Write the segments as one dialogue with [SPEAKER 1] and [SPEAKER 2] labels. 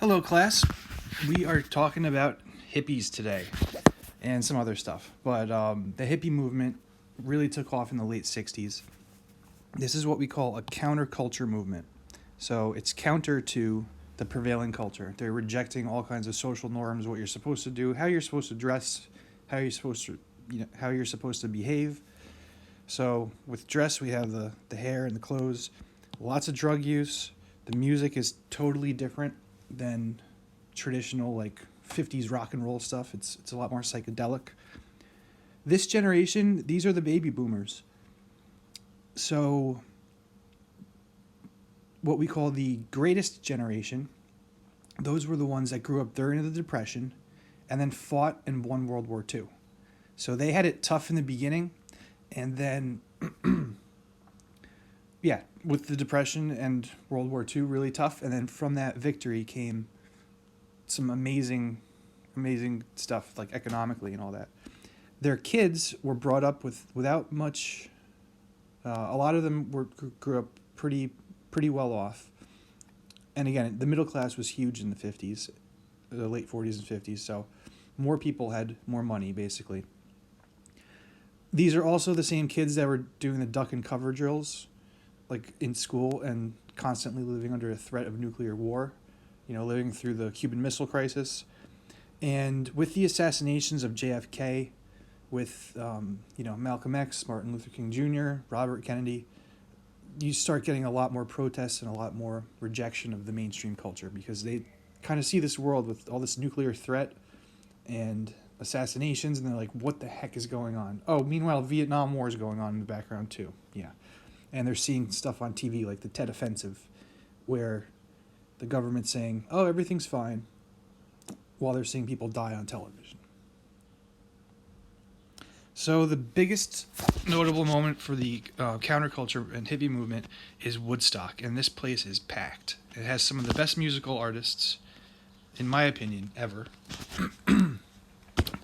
[SPEAKER 1] Hello, class. We are talking about hippies today and some other stuff. But the hippie movement really took off in the late 60s. This is what we call a counterculture movement. So it's counter to the prevailing culture. They're rejecting all kinds of social norms, what you're supposed to do, how you're supposed to dress, how you're supposed to behave. So with dress, we have the hair and the clothes, lots of drug use. The music is totally different than traditional like 50s rock and roll stuff. It's a lot more psychedelic. This generation, these are the baby boomers. So what we call the greatest generation, those were the ones that grew up during the Depression and then fought and won World War II. So they had it tough in the beginning, and then yeah, with the Depression and World War II really tough, and then from that victory came some amazing stuff like economically and all that. Their kids were brought up without much. A lot of them grew up pretty well off, and again, the middle class was huge in the 50s, the late 40s and 50s. So more people had more money basically. These are also the same kids that were doing the duck and cover drills, like in school, and constantly living under a threat of nuclear war, living through the Cuban Missile Crisis. And with the assassinations of JFK, with, Malcolm X, Martin Luther King Jr., Robert Kennedy, you start getting a lot more protests and a lot more rejection of the mainstream culture because they kind of see this world with all this nuclear threat and assassinations, and they're like, what the heck is going on? Oh, meanwhile, Vietnam War is going on in the background too. Yeah. And they're seeing stuff on TV like the Tet Offensive, where the government's saying, oh, everything's fine, while they're seeing people die on television. So the biggest notable moment for the counterculture and hippie movement is Woodstock, and this place is packed. It has some of the best musical artists, in my opinion, ever.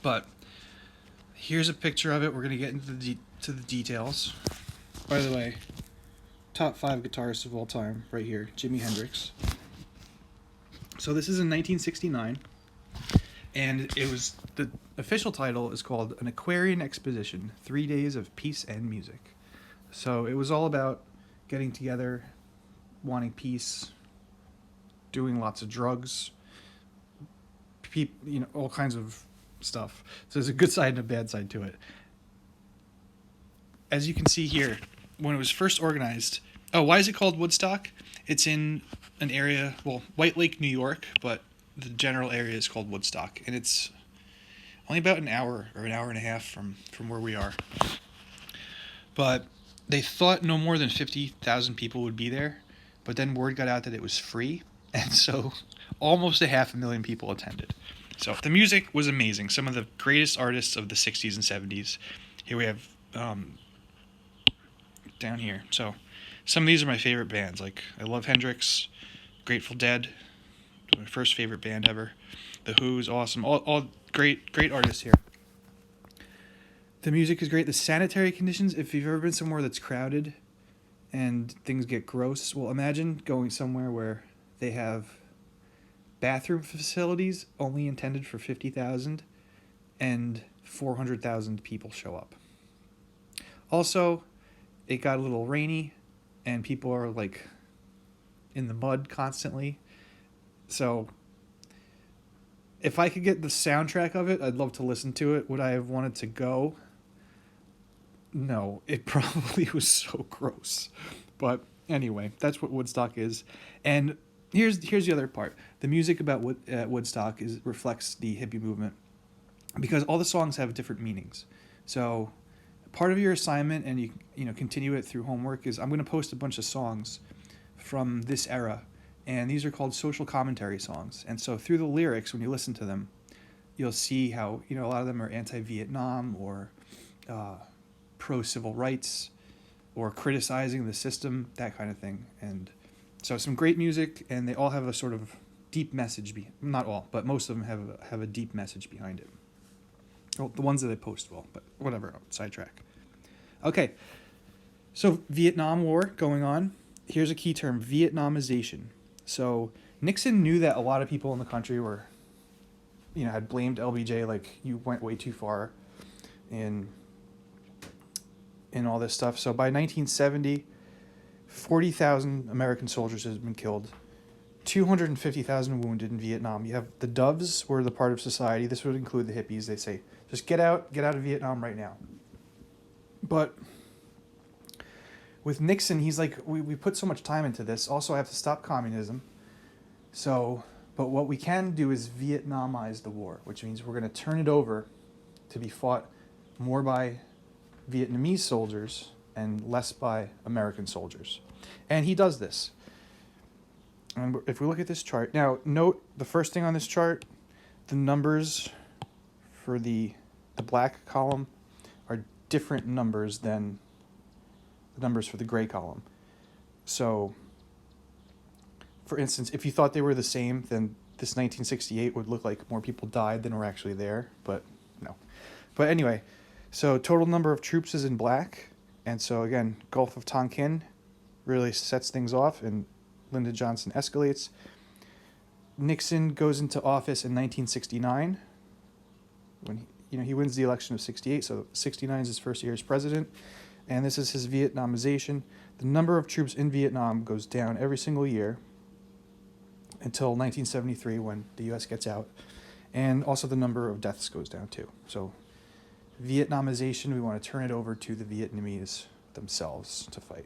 [SPEAKER 1] But here's a picture of it. We're going to get into the details. By the way, top 5 guitarists of all time, right here, Jimi Hendrix. So this is in 1969, and the official title is called An Aquarian Exposition, 3 Days of Peace and Music. So it was all about getting together, wanting peace, doing lots of drugs, all kinds of stuff. So there's a good side and a bad side to it. As you can see here, when it was first organized, why is it called Woodstock? It's in an area, White Lake, New York, but the general area is called Woodstock, and it's only about an hour or an hour and a half from where we are. But they thought no more than 50,000 people would be there, but then word got out that it was free, and so almost 500,000 people attended. So the music was amazing. Some of the greatest artists of the 60s and 70s. Here we have down here. So some of these are my favorite bands. Like, I love Hendrix, Grateful Dead, my first favorite band ever. The Who is awesome. All great artists here. The music is great. The sanitary conditions, if you've ever been somewhere that's crowded and things get gross, well, imagine going somewhere where they have bathroom facilities only intended for 50,000 and 400,000 people show up. Also, it got a little rainy and people are like in the mud constantly. So if I could get the soundtrack of it, I'd love to listen to it. Would I have wanted to go? No, it probably was so gross. But anyway, that's what Woodstock is. And here's the other part. The music about Woodstock reflects the hippie movement because all the songs have different meanings. So part of your assignment, and you continue it through homework, is I'm going to post a bunch of songs from this era, and these are called social commentary songs. And so through the lyrics, when you listen to them, you'll see how a lot of them are anti-Vietnam or pro-civil rights or criticizing the system, that kind of thing. And so some great music, and they all have a sort of deep message. Not all, but most of them have a deep message behind it. Well, the ones that I post will, but whatever, sidetrack. Okay, so Vietnam War going on. Here's a key term, Vietnamization. So Nixon knew that a lot of people in the country were, had blamed LBJ, like, you went way too far in all this stuff. So by 1970, 40,000 American soldiers had been killed, 250,000 wounded in Vietnam. You have the Doves were the part of society. This would include the hippies. They say, just get out of Vietnam right now. But with Nixon, he's like, we put so much time into this. Also, I have to stop communism. But what we can do is Vietnamize the war, which means we're going to turn it over to be fought more by Vietnamese soldiers and less by American soldiers. And he does this. And if we look at this chart, now note the first thing on this chart, the numbers for the black column are different numbers than the numbers for the gray column. So, for instance, if you thought they were the same, then this 1968 would look like more people died than were actually there, but no. But anyway, so total number of troops is in black, and so again, Gulf of Tonkin really sets things off, and Lyndon Johnson escalates. Nixon goes into office in 1969 when he wins the election of 68, so 69 is his first year as president, and this is his Vietnamization. The number of troops in Vietnam goes down every single year until 1973 when the U.S. gets out, and also the number of deaths goes down too. So Vietnamization, we want to turn it over to the Vietnamese themselves to fight.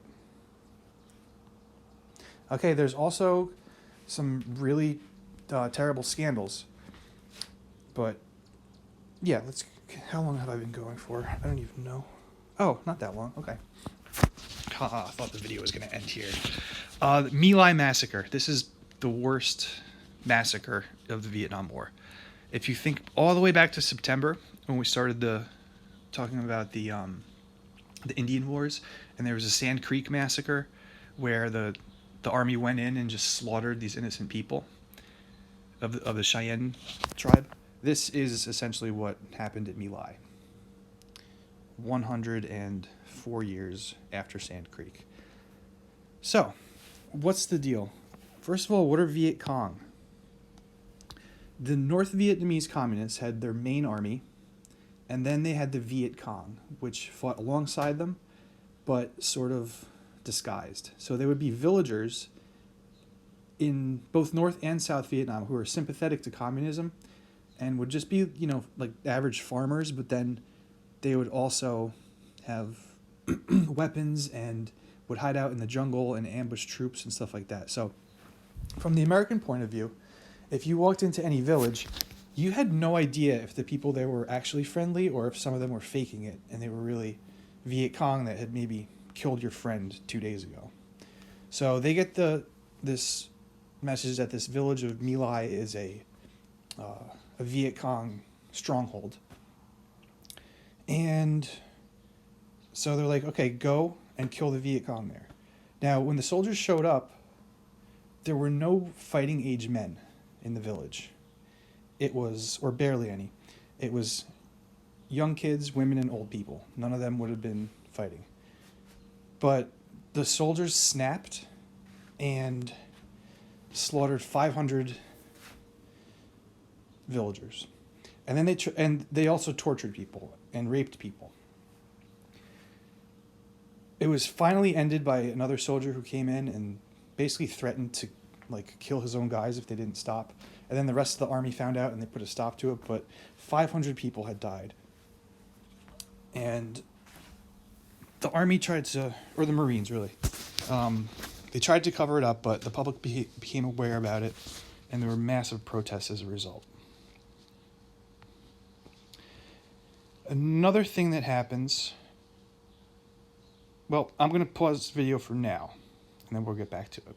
[SPEAKER 1] Okay, there's also some really terrible scandals. But, yeah, how long have I been going for? I don't even know. Oh, not that long. Okay. I thought the video was going to end here. The My Lai Massacre. This is the worst massacre of the Vietnam War. If you think all the way back to September, when we started talking about the Indian Wars, and there was a Sand Creek Massacre where the army went in and just slaughtered these innocent people of the Cheyenne tribe. This is essentially what happened at My Lai 104 years after Sand Creek. So, what's the deal? First of all, what are Viet Cong? The North Vietnamese communists had their main army, and then they had the Viet Cong, which fought alongside them, but sort of disguised. So they would be villagers in both North and South Vietnam who were sympathetic to communism and would just be, like average farmers, but then they would also have weapons and would hide out in the jungle and ambush troops and stuff like that. So from the American point of view, if you walked into any village, you had no idea if the people there were actually friendly or if some of them were faking it and they were really Viet Cong that had maybe killed your friend 2 days ago. So they get this message that this village of My Lai is a Viet Cong stronghold. And so they're like, okay, go and kill the Viet Cong there. Now, when the soldiers showed up, there were no fighting age men in the village. It was, or barely any. It was young kids, women, and old people. None of them would have been fighting. But the soldiers snapped and slaughtered 500 villagers. And then they also tortured people and raped people. It was finally ended by another soldier who came in and basically threatened to kill his own guys if they didn't stop. And then the rest of the army found out and they put a stop to it, but 500 people had died. And the army tried to, or the Marines really, they tried to cover it up, but the public became aware about it, and there were massive protests as a result. Another thing that happens, well, I'm going to pause this video for now, and then we'll get back to it.